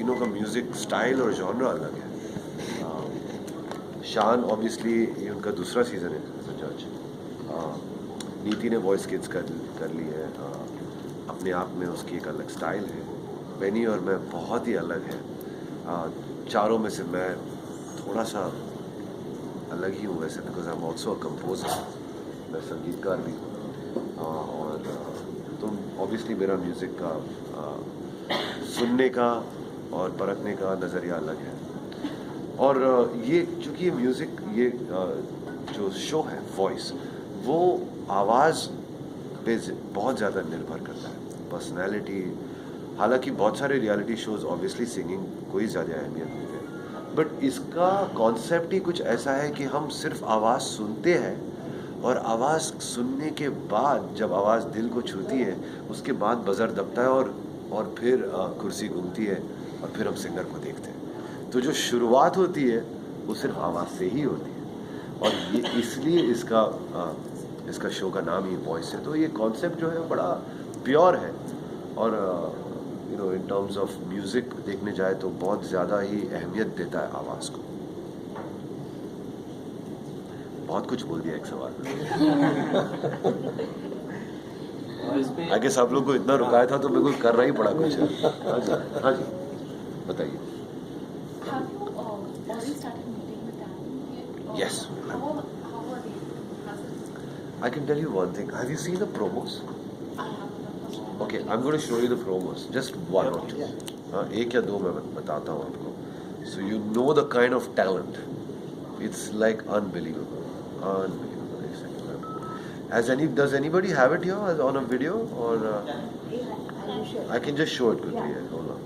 तीनों का music style और जॉनरा अलग है। शान ऑब्वियसली ये उनका दूसरा सीज़न है एज अ जज। नीति ने वॉइस किड्स कर ली है। अपने आप में उसकी एक अलग स्टाइल है। बेनी और मैं बहुत ही अलग है। चारों में से मैं थोड़ा सा अलग ही हूँ वैसे, because I am also a composer, मैं संगीतकार भी हूँ। और तुम ऑब्वियसली मेरा म्यूज़िक का सुनने का और परखने का नज़रिया अलग है। और ये चूँकि ये म्यूज़िक, ये जो शो है वॉइस, वो आवाज़ पे बहुत ज़्यादा निर्भर करता है, पर्सनैलिटी। हालांकि बहुत सारे रियलिटी शोज़ ऑब्वियसली सिंगिंग कोई ज़्यादा अहमियत नहीं है, बट इसका कॉन्सेप्ट ही कुछ ऐसा है कि हम सिर्फ आवाज़ सुनते हैं, और आवाज़ सुनने के बाद जब आवाज़ दिल को छूती है, उसके बाद बज़र दबता है और फिर कुर्सी घूमती है और फिर हम सिंगर को देखते हैं। तो जो शुरुआत होती है वो सिर्फ आवाज़ से ही होती है, और ये इसलिए इसका शो का नाम ही वॉइस है। तो ये कॉन्सेप्ट जो है बड़ा प्योर है, और इन टर्म्स ऑफ म्यूज़िक देखने जाए तो बहुत ज़्यादा ही अहमियत देता है आवाज़ को। बहुत कुछ बोल दिया एक सवाल में। आगे सब लोग को इतना रुकाया था तो मेरे को करना ही पड़ा कुछ। हाँ जी बताइए। Yes. I can tell you one thing. Have you seen the promos? Okay, I'm going to show you the promos. Just one or two. एक या दो मैं बताता हूँ आपको. So you know the kind of talent. It's like unbelievable. Does anybody have it here on a video, or I can just show it quickly. Hold on.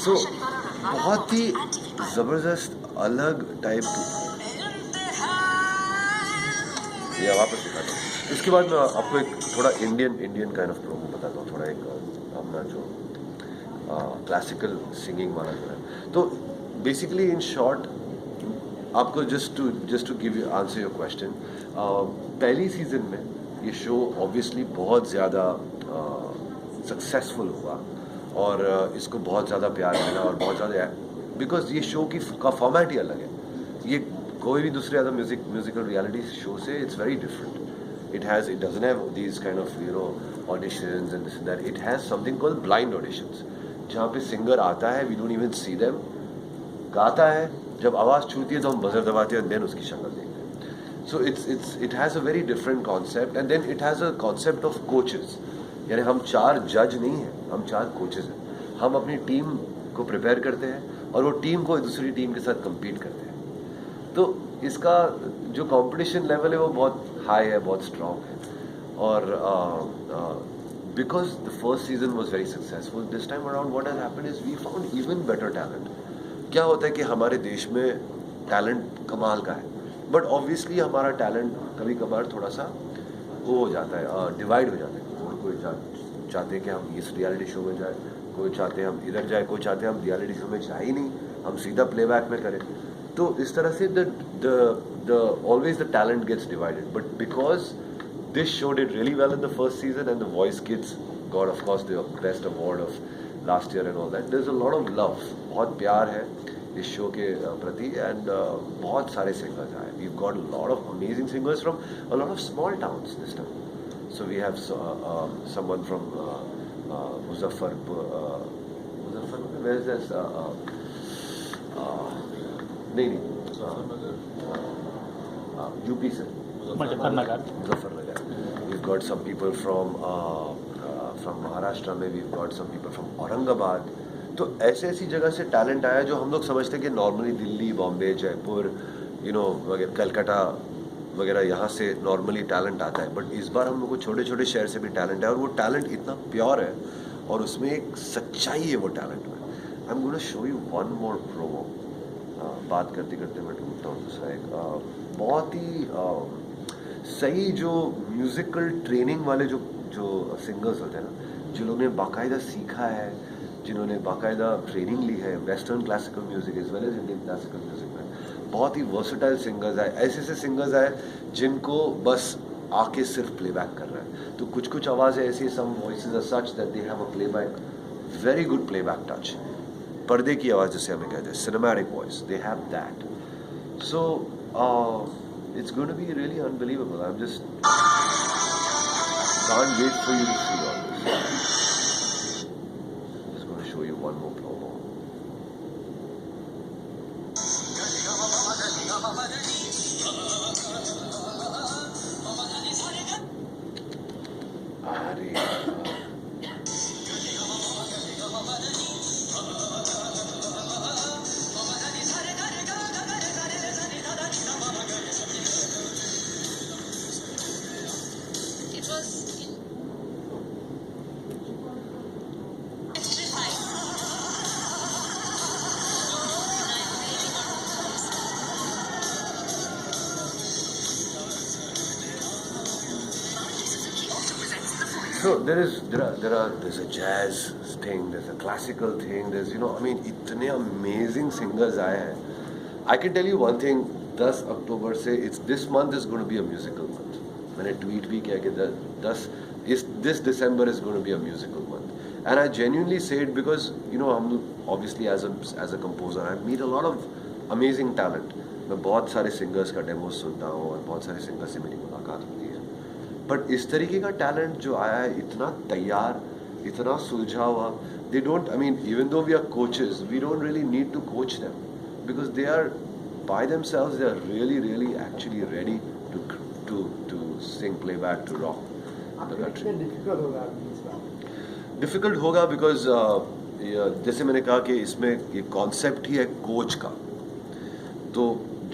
So, बहुत ही ज़बरदस्त अलग टाइप ये वापस दिखाता हूँ। इसके बाद मैं आपको एक थोड़ा इंडियन काइंड ऑफ प्रोमो बताता हूँ, थोड़ा एक अपना जो क्लासिकल सिंगिंग वाला जो है। तो बेसिकली इन शॉर्ट आपको just to give you answer your question, पहली सीजन में ये शो ऑब्वियसली बहुत ज़्यादा सक्सेसफुल हुआ, और इसको बहुत ज़्यादा प्यार मिला और बहुत ज़्यादा, बिकॉज ये शो का फॉर्मेट ही अलग है। ये कोई भी दूसरे अदर म्यूजिकल रियलिटी शो से it's very different. It doesn't have these kind of auditions and this and that. It has something called blind auditions, जहाँ पे सिंगर आता है, we don't even see them, गाता है, जब आवाज़ छूती है तो हम बजर दबाते हैं, देन उसकी शक्ल देखते हैं। So it has a very different concept, and then it has a concept of coaches. यानी हम 4 जज नहीं हैं, हम 4 कोचेस हैं। हम अपनी टीम को प्रिपेयर करते हैं और वो टीम को दूसरी टीम के साथ कम्पीट करते हैं। तो इसका जो कंपटीशन लेवल है वो बहुत हाई है, बहुत स्ट्रॉन्ग है। और because the first season was very successful, this time around what has happened is we found even better talent. क्या होता है कि हमारे देश में टैलेंट कमाल का है, बट ऑब्वियसली हमारा टैलेंट कभी कभार थोड़ा सा वो हो जाता है, डिवाइड हो जाता है। कोई चाहते हैं कि हम इस रियलिटी शो में जाए, कोई चाहते हैं हम इधर जाए, कोई चाहते हैं हम रियलिटी शो में जाए ही नहीं, हम सीधा प्लेबैक में करें। तो इस तरह से always the talent gets divided, but because this show did really well in the first season and the Voice Kids got of course the best award of last year and all that, there is a lot of love, बहुत प्यार है इस show के प्रति, and बहुत सारे singers आए। We got a lot of amazing singers from a lot of small towns this time. So we have someone from Muzaffarpur. Where is this? UP से. Muzaffarnagar. We've got some people from Maharashtra में. We've got some people from Aurangabad. तो ऐसी जगह से talent आया जो हम लोग समझते हैं कि नॉर्मली दिल्ली, बॉम्बे, जयपुर, कलकत्ता वगैरह यहाँ से नॉर्मली टैलेंट आता है। बट इस बार हम लोग को छोटे छोटे शहर से भी टैलेंट है, और वो टैलेंट इतना प्योर है और उसमें एक सच्चाई है वो टैलेंट में। I am gonna show you one more promo. बात करते करते मैं ढूंढता हूँ दूसरा एक बहुत ही सही जो म्यूज़िकल ट्रेनिंग वाले जो जो सिंगर्स होते हैं ना, जिन्होंने बाकायदा सीखा है, जिन्होंने बाकायदा ट्रेनिंग ली है western classical music as well as Indian classical music में, बहुत ही वर्सटाइल सिंगर्स आए, ऐसे ऐसे सिंगर्स आए जिनको बस आके सिर्फ प्लेबैक कर रहा है। तो कुछ कुछ आवाज़ें ऐसी, some voices are such that they have a playback, very good playback touch, पर्दे की आवाज़ जिसे हमें कहते हैं, cinematic voice, they have that. So it's going to be really unbelievable. I'm just can't wait for you to see all this. I'm just going to show you one more promo. So there's a jazz thing, there's a classical thing, there's I mean इतने amazing singers आए हैं. I can tell you one thing, 10 अक्टूबर से this month is going to be a musical month. मैंने tweet भी किया कि this December is going to be a musical month. And I genuinely say it because हम obviously as a composer I meet a lot of amazing talent. मैं बहुत सारे singers का demos सुनता हूँ और बहुत सारे singers से मेरी मुलाकात होती है. बट इस तरीके का टैलेंट जो आया है, इतना तैयार, इतना सुलझा हुआ, they don't, I mean even though we are coaches, we don't really need to coach them because they are by themselves, they are really actually ready to sing playback, to rock the country. Difficult होगा because जैसे मैंने कहा कि इसमें ये concept ही है coach का. तो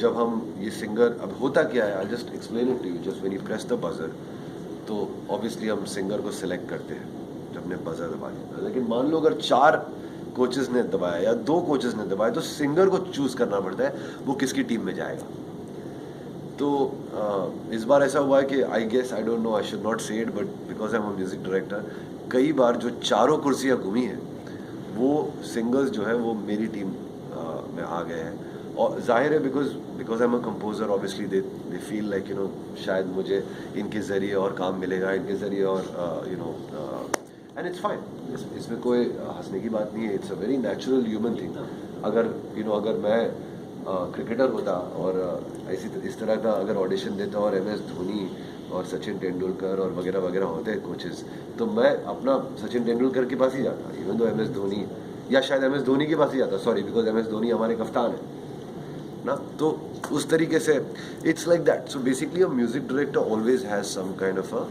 जब हम ये सिंगर, अब होता क्या है, I just explain it to you, just when you press the buzzer, तो ऑब्वियसली हम सिंगर को सिलेक्ट करते हैं जब हमने बजर दबा दिया. लेकिन मान लो अगर 4 कोचेस ने दबाया या 2 कोचेस ने दबाया, तो सिंगर को चूज करना पड़ता है वो किसकी टीम में जाएगा. तो इस बार ऐसा हुआ है कि I guess, I don't know, I should not say it, but because I am a music director, कई बार जो 4 कुर्सियाँ घूमी हैं वो सिंगर्स जो है वो मेरी टीम में आ गए हैं. और जाहिर है because I am a composer, obviously they feel like शायद मुझे इनके ज़रिए और काम मिलेगा, इनके ज़रिए और एंड इट्स फाइन. इसमें कोई हंसने की बात नहीं है. It's a very natural human thing. अगर मैं क्रिकेटर होता और इस तरह का अगर ऑडिशन देता और MS धोनी और सचिन तेंदुलकर और वगैरह वगैरह होते कोचेस, तो मैं अपना सचिन तेंदुलकर के पास ही जाता, इवन दो MS धोनी, या शायद MS धोनी के पास ही जाता, सॉरी, बिकॉज MS धोनी हमारे कप्तान है ना. तो उस तरीके से it's like that. So basically a music director always has some kind of a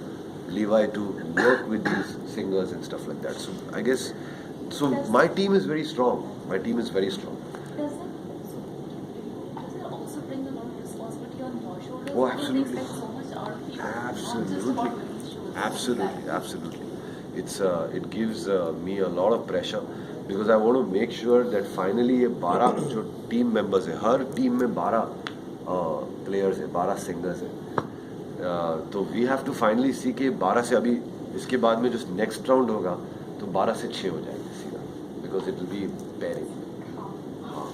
leeway to work with these singers and stuff like that. So I guess, so my team is very strong. My team is very strong. Does it also bring a lot of responsibility on your shoulders? Oh, Because they absolutely. expect so much out of people. Absolutely. Not just about shows. Absolutely. It gives me a lot of pressure because I want to make sure that finally ये 12 जो team members है, हर team में 12 players है, 12 singers है. तो we have to finally सी के 12 से, अभी इसके बाद में जो नेक्स्ट राउंड होगा तो 12 से 6 हो जाएंगे सीधा, because it will be pairing. हाँ,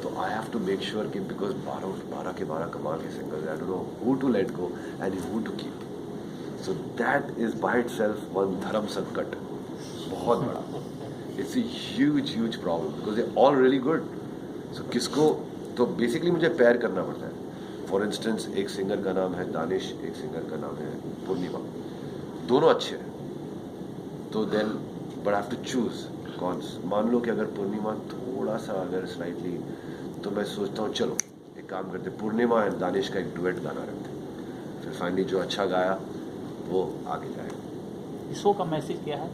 तो I have to make sure कि बिकॉज 12 के 12 कमाल के singers, I don't know who to let go and who to keep. So that is by itself one धर्म संकट बहुत बड़ा. It's a huge problem because they all really good. So किसको, तो बेसिकली मुझे पेयर करना पड़ता है. फॉर इंस्टेंस एक सिंगर का नाम है दानिश, एक सिंगर का नाम है पूर्णिमा, दोनों अच्छे हैं. तो then but I have to choose कौन. मान लो कि अगर पूर्णिमा थोड़ा सा अगर स्लाइटली, तो मैं सोचता हूँ चलो एक काम करते, पूर्णिमा एंड दानिश का एक डुएट गाना रखते, फिर फाइनली जो अच्छा गाया वो आगे जाएगा. शो का मैसेज क्या है?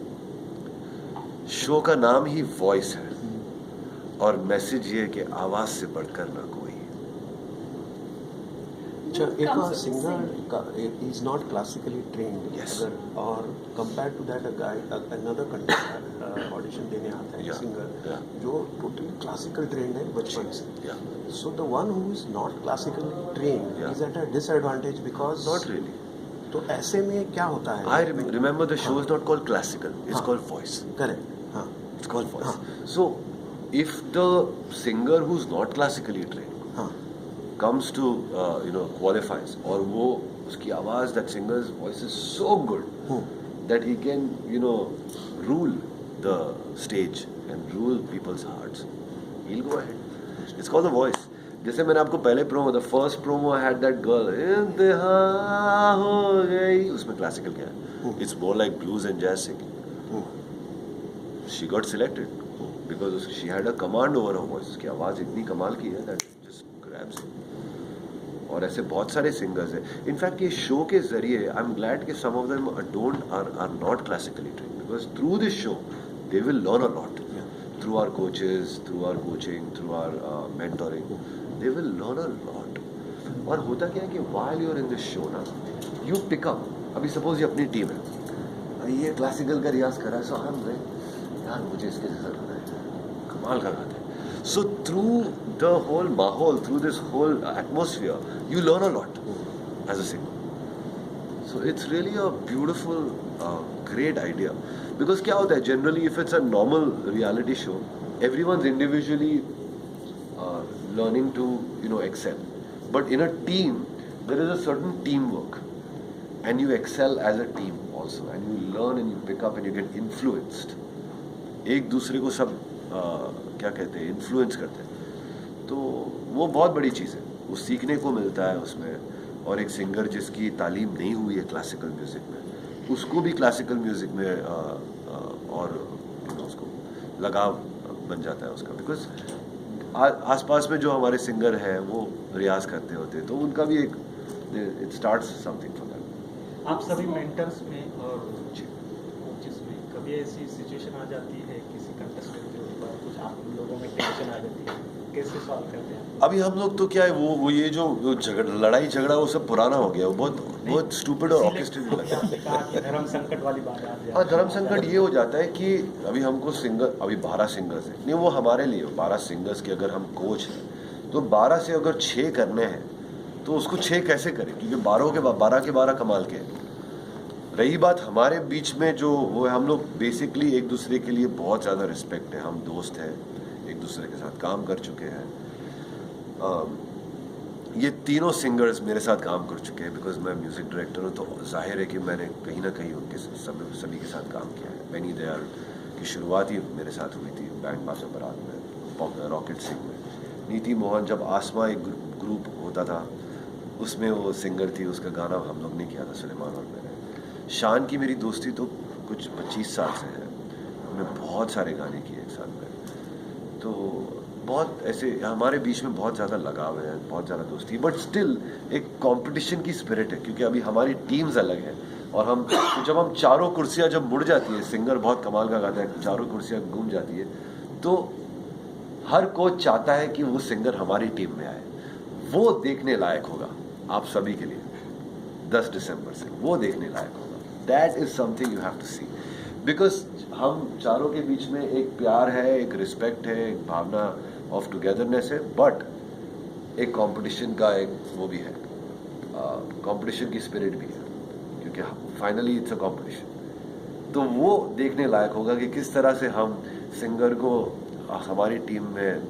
शो का नाम ही वॉइस है और मैसेज ये है कि आवाज़ से बढ़कर ना कोई. अच्छा, एक singer is not classically trained, Yes. अगर और compare to that a guy another contestant audition देने आता है, Yeah. Singer Yeah. जो टोटली क्लासिकल ट्रेन्ड है बचपन से. Yeah. So the one who is not classically trained Yeah. Is at a disadvantage because Not really. तो ऐसे में क्या होता है? I remember the show is not called classical, it's हाँ. called voice. करेक्ट, हाँ It's called voice. हाँ. So, if the singer who's not classically trained हाँ comes to qualifies, और वो उसकी आवाज, that singer's voice is so good that he can rule the stage and rule people's hearts, he'll go ahead. It's called the voice. जैसे मैंने आपको पहले promo, the first promo I had that girl, इंतहा हो गई, उसमें classical क्या है? It's more like blues and jazz singing. She got selected because she had a command over her voice. उसकी आवाज इतनी कमाल की है that just grabs it. और ऐसे बहुत सारे सिंगर्स हैं. इनफैक्ट ये शो के जरिए आई एम ग्लैड कि some of them are not classically trained, because through this show they will learn a lot. Through our coaches, through our coaching, through our mentoring, they will learn a lot. और होता क्या है कि while you're in this show ना, you pick up. अभी suppose ये अपनी team है, ये क्लासिकल का रियाज कर रहा है, so I'm like, यार मुझे इसके जैसा करना है, कमाल का गाते हैं. So through the whole माहौल, through this whole atmosphere, you learn a lot as a singer. So it's really a beautiful, great idea. Because क्या होता है, generally if it's a normal reality show, everyone's individually learning to excel. But in a team, there is a certain teamwork, and you excel as a team also, and you learn and you pick up and you get influenced. एक दूसरे को सब क्या कहते हैं, influence करते हैं. तो वो बहुत बड़ी चीज़ है, वो सीखने को मिलता है उसमें. और एक सिंगर जिसकी तालीम नहीं हुई है क्लासिकल म्यूज़िक में, उसको भी क्लासिकल म्यूज़िक में और उसको लगाव बन जाता है उसका. बिकॉज आसपास में जो हमारे सिंगर हैं वो रियाज करते होते हैं, तो उनका भी एक it starts something for that. आप सभी मेंटर्स में और कोचेस में कभी ऐसी सिचुएशन आ जाती है किसी कंटेस्टेंट के ऊपर, कुछ आप लोगों में टेंशन आ जाती है, कैसे सॉल्व करते हैं? अभी हम लोग तो क्या है, वो ये जो लड़ाई झगड़ा वो सब पुराना हो गया, वो बहुत स्टूपिड और ऑर्केस्ट्रेटेड लगता है. आपने कहा कि धर्म संकट वाली बात आ जाती है. हाँ, धर्म संकट ये हो जाता है कि अभी हमको सिंगर, अभी 12 सिंगर्स हैं, नहीं वो हमारे लिए 12 सिंगर्स के अगर हम कोच हैं तो 12 से अगर 6 करने हैं तो उसको 6 कैसे करें, क्योंकि 12 के 12 कमाल के हैं. रही बात हमारे बीच में जो वो है, हम लोग बेसिकली एक दूसरे के लिए बहुत ज़्यादा रिस्पेक्ट है, हम दोस्त हैं, एक दूसरे के साथ काम कर चुके हैं. ये तीनों सिंगर्स मेरे साथ काम कर चुके हैं, बिकॉज मैं म्यूज़िक डायरेक्टर हूँ, तो जाहिर है कि मैंने कहीं ना कहीं उनके सभी के साथ काम किया है. बेनी दयाल की शुरुआत ही मेरे साथ हुई थी बैंड बाजा बारात में, रॉकेट सिंह में. नीति मोहन, जब आसमा एक ग्रुप होता था उसमें वो सिंगर थी, उसका गाना हम लोग ने किया था सुलेमान और मैंने. शान की मेरी दोस्ती तो कुछ 25 साल से है, हमने बहुत सारे गाने किए एक साथ में. तो बहुत ऐसे हमारे बीच में बहुत ज़्यादा लगाव है, बहुत ज़्यादा दोस्ती, बट स्टिल एक कंपटीशन की स्पिरिट है, क्योंकि अभी हमारी टीम्स अलग हैं. और हम जब हम चारों कुर्सियाँ जब मुड़ जाती है, सिंगर बहुत कमाल का गाता है, चारों कुर्सियाँ घूम जाती है, तो हर कोच चाहता है कि वो सिंगर हमारी टीम में आए. वो देखने लायक होगा आप सभी के लिए 10 दिसंबर से, वो देखने लायक होगा. That is something you have to see, because हम चारों के बीच में एक प्यार है, एक रिस्पेक्ट है, एक भावना ऑफ टुगेदरनेस है, बट एक कंपटीशन का एक वो भी है, कंपटीशन की स्पिरिट भी है, क्योंकि फाइनली इट्स अ कंपटीशन. तो वो देखने लायक होगा कि किस तरह से हम सिंगर को हमारी टीम में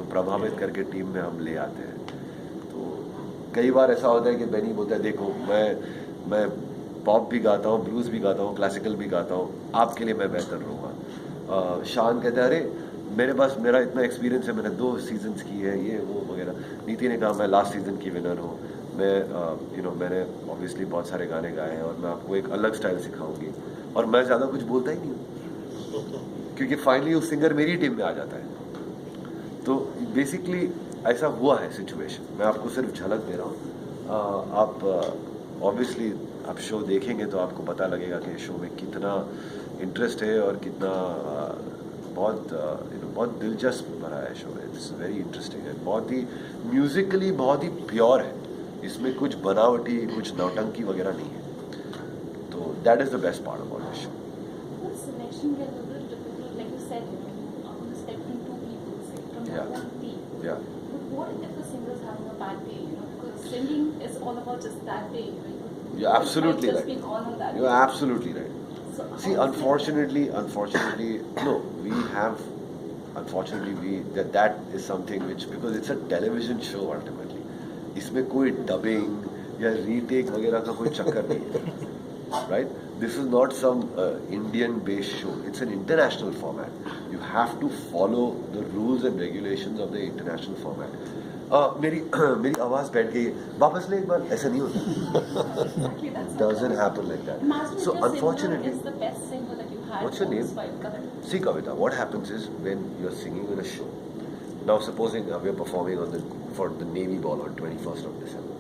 प्रभावित करके टीम में हम ले आते हैं. तो कई बार ऐसा होता है कि बेनी बोलता है, देखो मैं पॉप भी गाता हूँ, ब्लूज़ भी गाता हूँ, क्लासिकल भी गाता हूँ, आपके लिए मैं बेहतर रहूँगा. शान कहता है, अरे मेरे पास मेरा इतना एक्सपीरियंस है, मैंने 2 सीजन्स की है, ये वो वगैरह. नीति ने कहा मैं लास्ट सीजन की विनर हूँ, मैं मैंने ऑब्वियसली बहुत सारे गाने गाए हैं और मैं आपको एक अलग स्टाइल सिखाऊंगी. और मैं ज़्यादा कुछ बोलता ही नहीं हूँ, क्योंकि फाइनली उस सिंगर मेरी टीम में आ जाता है. तो बेसिकली ऐसा हुआ है सिचुएशन. मैं आपको सिर्फ झलक दे रहा हूँ. आप ऑब्वियसली आप शो देखेंगे तो आपको पता लगेगा कि शो में कितना इंटरेस्ट है और कितना बहुत दिलचस्प भरा है शो. इट्स वेरी इंटरेस्टिंग है, बहुत ही म्यूजिकली बहुत ही प्योर है. इसमें कुछ बनावटी, कुछ नौटंकी वगैरह नहीं है. तो that is the best part of all the show. The selection gets a little difficult, like you said, on the spectrum, 2 people, say, from your Yeah. own team. Yeah. But what if the singer's having a bad day? Because singing is all about just that day. You You're absolutely It might just right. be all of that. You're absolutely right. So, See, how is it- unfortunately, no, that is something which, because it's a television show ultimately. इसमें कोई dubbing या retake वगैरह का कोई चक्कर नहीं है, right? This is not some Indian-based show. It's an international format. You have to follow the rules and regulations of the international format. मेरी आवाज़ बैठ गई है, वापस ले एक बार, ऐसा नहीं होता. Exactly, that's Doesn't happen like that. Imagine So if your unfortunately, singer is the best singer that you had. What's your name? satisfied Karan. see Kavita, what happens is when you're singing in a show. Now supposing we're performing for the Navy Ball on 21st of December.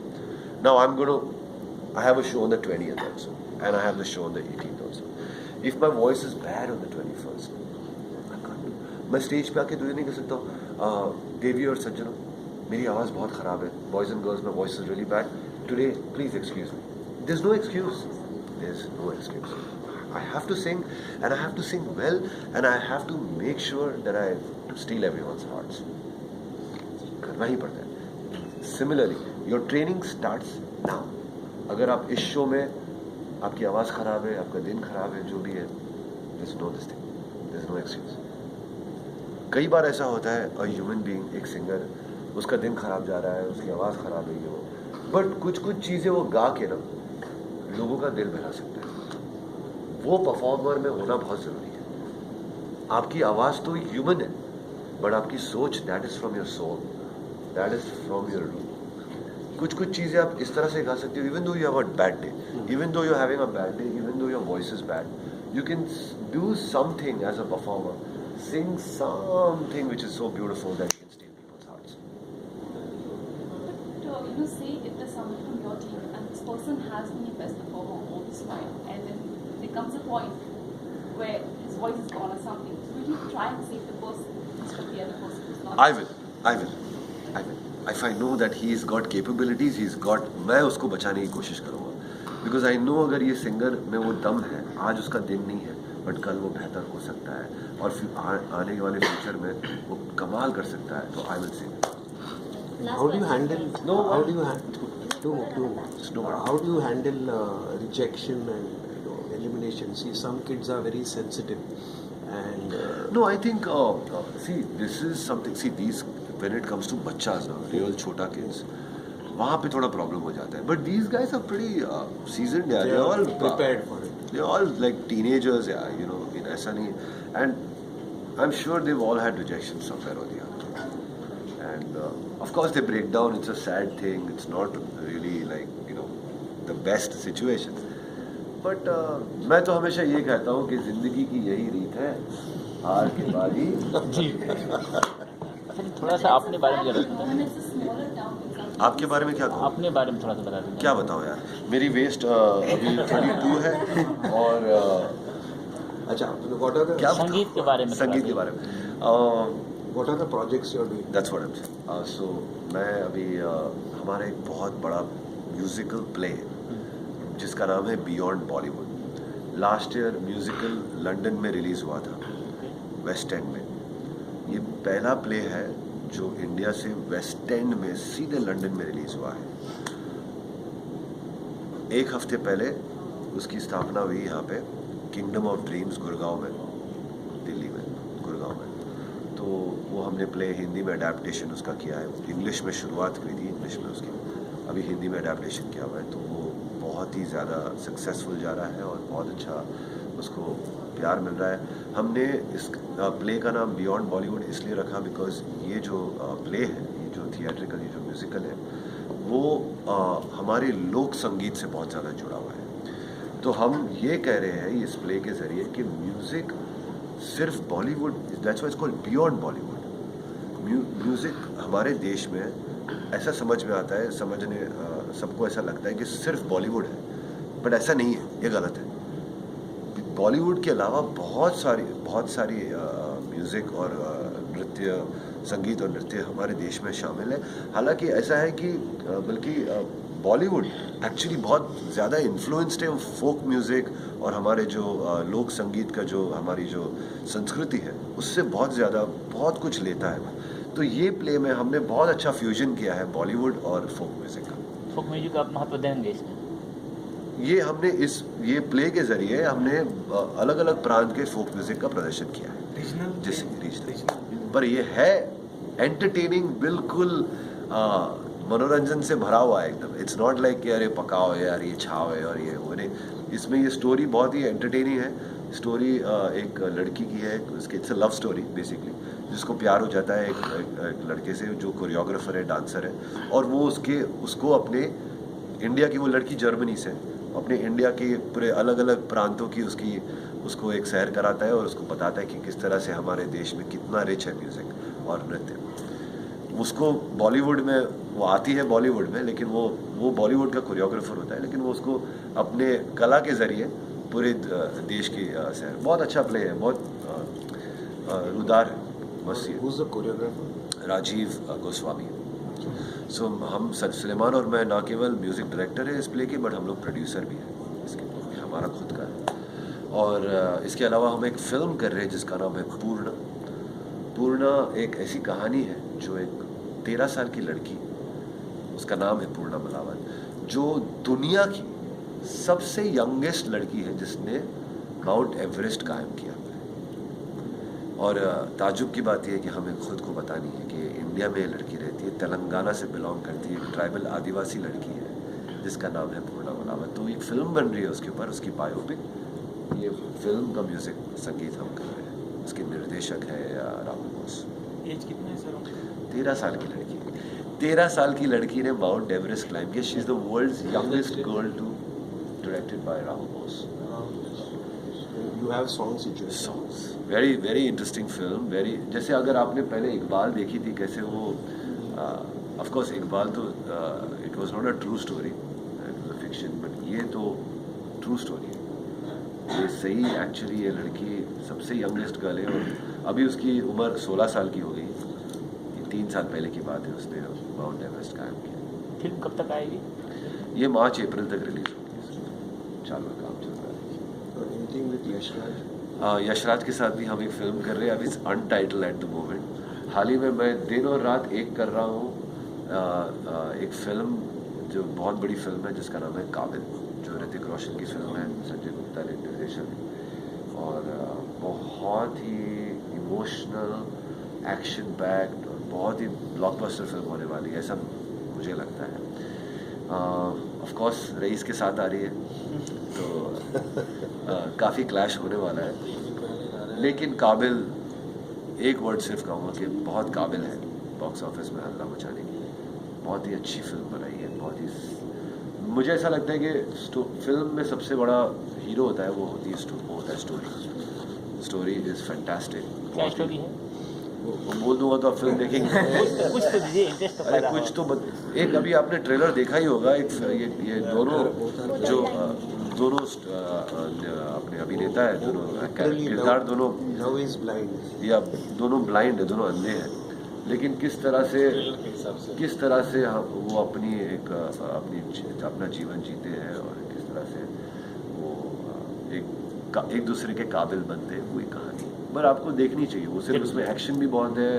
Now I have a show on the 20th also, and I have the show on the 18th also. If my voice is bad on the 21st, I can't do. मैं stage पे आके तुझे नहीं कह सकता देवी और सज्जनों, मेरी आवाज़ बहुत ख़राब है, boys and girls, my voice is really bad today, please excuse me. There's no excuse. There's no excuse. I have to sing, and I have to sing well, and I have to make sure that I steal everyone's hearts. करना ही पड़ता है. Similarly, your training starts now. अगर आप इस show में आपकी आवाज़ ख़राब है, आपका दिन ख़राब है, जो भी है, there's no this thing. There's no excuse. कई बार ऐसा होता है, a human being, एक सिंगर, उसका दिन खराब जा रहा है, उसकी आवाज़ ख़राब है, ये वो, बट कुछ चीज़ें वो गा के ना लोगों का दिल बहला सकता है. वो परफॉर्मर में होना बहुत ज़रूरी है. आपकी आवाज़ तो ह्यूमन है, बट आपकी सोच, that is from your soul, that is from your root. कुछ चीज़ें आप इस तरह से गा सकते हो, even though you have a bad day, even though you are having a bad day, even though your voice is bad, you can do something as a performer, sing something which is so beautiful that you can steal people's hearts. But say if there's someone from your team and this person has been the best performer all this while, and then there comes a point where his voice is gone or something, so will you try and save the person instead of the other person who's not? I will. If I know that he's got capabilities, मैं उसको बचाने की कोशिश करूँगा. Because I know अगर ये singer में वो दम है, आज उसका दिन नहीं है, बट कल वो बेहतर हो सकता है, और फिर आने वाले फ्यूचर में वो कमाल कर सकता है, तो I will sing. How do you handle? No, How do you handle? Two more. No. How do you handle rejection and elimination? See, some kids are very sensitive, and No, I think see, this is something. See, these when it comes to बच्चास ना, real छोटा kids, वहाँ पे थोड़ा problem हो जाता है. But these guys are pretty seasoned. they They're are all prepared for it. They're all like teenagers, ऐसा नहीं. And I'm sure they've all had rejection somewhere or the other. And of course they break down. It's a sad thing. It's not really like the best situation. But मैं तो हमेशा ये कहता हूँ कि जिंदगी की यही रीत है, हार के बारी. थोड़ा सा अपने बारे में जरा बताएं. When it's a smaller town, example, आपके बारे में क्या कहूँ? अपने बारे में थोड़ा सा बता दें. क्या बताओ यार, मेरी वेस्ट अभी 32 है, और अच्छा, what are the क्या संगीत के बारे में थोड़ा संगीत के सा. बारे में what are the projects you are doing? That's what I'm saying. So मैं अभी हमारा एक बहुत बड़ा म्यूजिकल प्ले जिसका नाम है beyond Bollywood. Last year musical London में रिलीज हुआ था, वेस्ट एंड में. ये पहला प्ले है जो इंडिया से वेस्ट एंड में सीधे लंदन में रिलीज हुआ है. एक हफ्ते पहले उसकी स्थापना हुई यहाँ पे किंगडम ऑफ ड्रीम्स गुड़गांव में, दिल्ली में, गुड़गांव में. तो वो हमने प्ले हिंदी में अडेप्टेशन उसका किया है. इंग्लिश में शुरुआत हुई थी, इंग्लिश में उसकी, अभी हिंदी में अडेप्टेशन किया हुआ है. तो वो बहुत ही ज़्यादा सक्सेसफुल जा रहा है और बहुत अच्छा उसको प्यार मिल रहा है. हमने इस प्ले का नाम बियॉन्ड बॉलीवुड इसलिए रखा बिकॉज ये जो प्ले है, ये जो थिएट्रिकल, ये जो म्यूज़िकल है, वो हमारे लोक संगीत से बहुत ज़्यादा जुड़ा हुआ है. तो हम ये कह रहे हैं इस प्ले के ज़रिए कि म्यूज़िक सिर्फ Bollywood, that's why it's called beyond Bollywood. Music हमारे देश में ऐसा समझ में आता है, सबको ऐसा लगता है कि सिर्फ बॉलीवुड है, बट ऐसा नहीं है, ये गलत है. बॉलीवुड के अलावा बहुत सारी म्यूज़िक और नृत्य, संगीत और नृत्य हमारे देश में शामिल है. हालांकि ऐसा है कि बल्कि बॉलीवुड एक्चुअली बहुत ज़्यादा इन्फ्लुएंस्ड है फोक म्यूज़िक और हमारे जो लोक संगीत का जो हमारी जो संस्कृति है उससे बहुत कुछ लेता है. तो ये प्ले में हमने बहुत अच्छा फ्यूजन किया है बॉलीवुड और फोक म्यूज़िक का. फोक म्यूजिक आप महत्व देंगे इसमें? ये हमने ये प्ले के जरिए हमने अलग अलग प्रांत के फोक म्यूजिक का प्रदर्शन किया है, रीजनल जिस रीजनल पर ये है एंटरटेनिंग, बिल्कुल मनोरंजन से भरा हुआ है एकदम। इट्स नॉट लाइक कि अरे पकाओ यार, ये छाओ है और ये वो नहीं। इसमें ये स्टोरी बहुत ही एंटरटेनिंग है। स्टोरी एक लड़की की है, उसकी it's a love story basically, जिसको प्यार हो जाता है एक लड़के से जो कोरियोग्राफर है, डांसर है, और वो उसको अपने इंडिया की, वो लड़की जर्मनी से, अपने इंडिया के पूरे अलग अलग प्रांतों की उसको एक सैर कराता है और उसको बताता है कि किस तरह से हमारे देश में कितना रिच है म्यूज़िक और नृत्य। उसको बॉलीवुड में वो आती है बॉलीवुड में, लेकिन वो बॉलीवुड का कोरियोग्राफर होता है, लेकिन वो उसको अपने कला के ज़रिए पूरे देश की सैर। बहुत अच्छा प्ले है, बहुत उदार है, बस ये। Who's the choreographer? Rajiv Goswami. सो हम सलेमान और मैं ना केवल म्यूज़िक डायरेक्टर है इस प्ले के, बट हम लोग प्रोड्यूसर भी हैं इसके, हमारा खुद का है। और इसके अलावा हम एक फ़िल्म कर रहे हैं जिसका नाम है पूर्णा। एक ऐसी कहानी है जो एक 13 साल की लड़की, उसका नाम है पूर्णा मलावत, जो दुनिया की सबसे यंगेस्ट लड़की है जिसने माउंट एवरेस्ट कायम किया। और ताजुब की बात यह है कि हमें खुद को बतानी है कि इंडिया में ये लड़की रहती है, तेलंगाना से बिलोंग करती है, एक ट्राइबल आदिवासी लड़की है जिसका नाम है पूर्णा मलावत। तो एक फ़िल्म बन रही है उसके ऊपर, उसकी बायोपिक। ये फिल्म का म्यूज़िक संगीत हम कर रहे हैं, उसके निर्देशक है राहुल बोस। एज कितना है सर? 13 साल की लड़की। 13 साल की लड़की ने माउंट एवरेस्ट क्लाइम किया। She is the world's youngest girl to, directed by Rahul Bose. You have songs in your songs, very very interesting film. Very, जैसे अगर आपने पहले इकबाल देखी थी, कैसे वो ऑफ कोर्स इकबाल तो it was not a true story, it was a fiction, but ये तो ट्रू स्टोरी है। ये सही, एक्चुअली ये लड़की सबसे यंगेस्ट गर्ल है और अभी उसकी उम्र 16 साल की हो गई। ये 3 साल पहले की बात है, उसने माउंट एवरेस्ट कायम किया। फिल्म कब तक आएगी? ये मार्च अप्रैल तक रिलीज होगी, चालू काम चल रहा है। Anything with Yash Raj? Yashraj के साथ भी हम एक फिल्म कर रहे हैं, अभी it's untitled at the moment. हाल ही में मैं दिन और रात एक कर रहा हूँ एक फिल्म जो बहुत बड़ी फिल्म है जिसका नाम है काबिल, जो ऋतिक रोशन की फिल्म है, संजय गुप्ता ने निर्देशन है, और बहुत ही इमोशनल, एक्शन पैक्ड और बहुत ही ब्लॉकबस्टर फिल्म होने वाली है, ऐसा मुझे लगता है। ऑफ कोर्स रईस के साथ आ रही है तो काफ़ी क्लैश होने वाला है, लेकिन काबिल, एक वर्ड सिर्फ कहूँगा कि बहुत काबिल है बॉक्स ऑफिस में हल्ला मचाने की। बहुत ही अच्छी फिल्म बनाई है, बहुत ही, मुझे ऐसा लगता है कि फिल्म में सबसे बड़ा हीरो होता है, वो होता है स्टोरी। Story is fantastic. क्या स्टोरी है? वो बोल दूंगा तो आप फिल्म देखेंगे। कुछ तो दीजिए, इंटरेस्ट तो अरे पैदा कुछ हो। तो एक अभी आपने ट्रेलर देखा ही होगा, एक ये दोनों जो दोनों अपने अभिनेता है, दोनों किरदार दोनों Now he's blind. या दोनों ब्लाइंड है, दोनों अंधे हैं, लेकिन किस तरह से वो अपना जीवन जीते हैं और किस तरह से वो एक दूसरे के काबिल बनते हैं, वही कहानी। पर आपको देखनी चाहिए, वो सिर्फ उसमें एक्शन भी बहुत है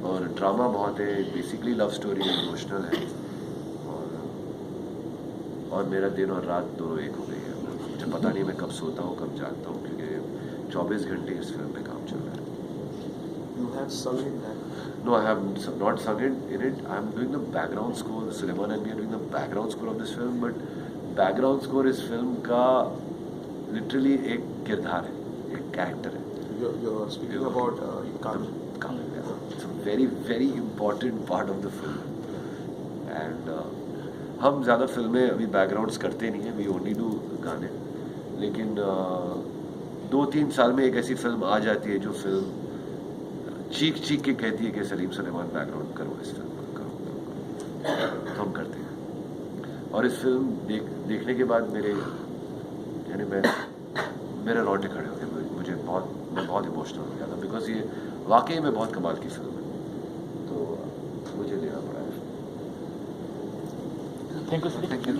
और ड्रामा बहुत है, बेसिकली लव स्टोरी इमोशनल है, और मेरा दिन और रात दोनों एक हो गई है। मुझे पता नहीं मैं कब सोता हूँ कब जागता हूँ, क्योंकि 24 घंटे इस फिल्म पे काम चल रहा है। You have sung in that. No, I have not sung in it. I am doing the background score. Suleiman and me are doing the background score of this film. But background score इस film का literally एक किरदार है, एक character है। You're speaking about Kamil. Kamil, yeah. It's a very very important part of the film. And हम ज़्यादा फिल्में अभी बैकग्राउंड्स करते नहीं हैं, we only do गाने। लेकिन 2-3 साल में एक ऐसी फिल्म आ जाती है जो फिल्म चीख के कहती है कि सलीम सुलेमान बैकग्राउंड करो, इस फिल्म में करो, तो हम करते हैं। और इस फिल्म देखने के बाद मेरे रोंगटे खड़े हो गए। मैं बहुत इमोशनल हो गया था, बिकॉज ये वाकई में बहुत कमाल की फिल्म है, तो मुझे लेना पड़ा है। Thank you.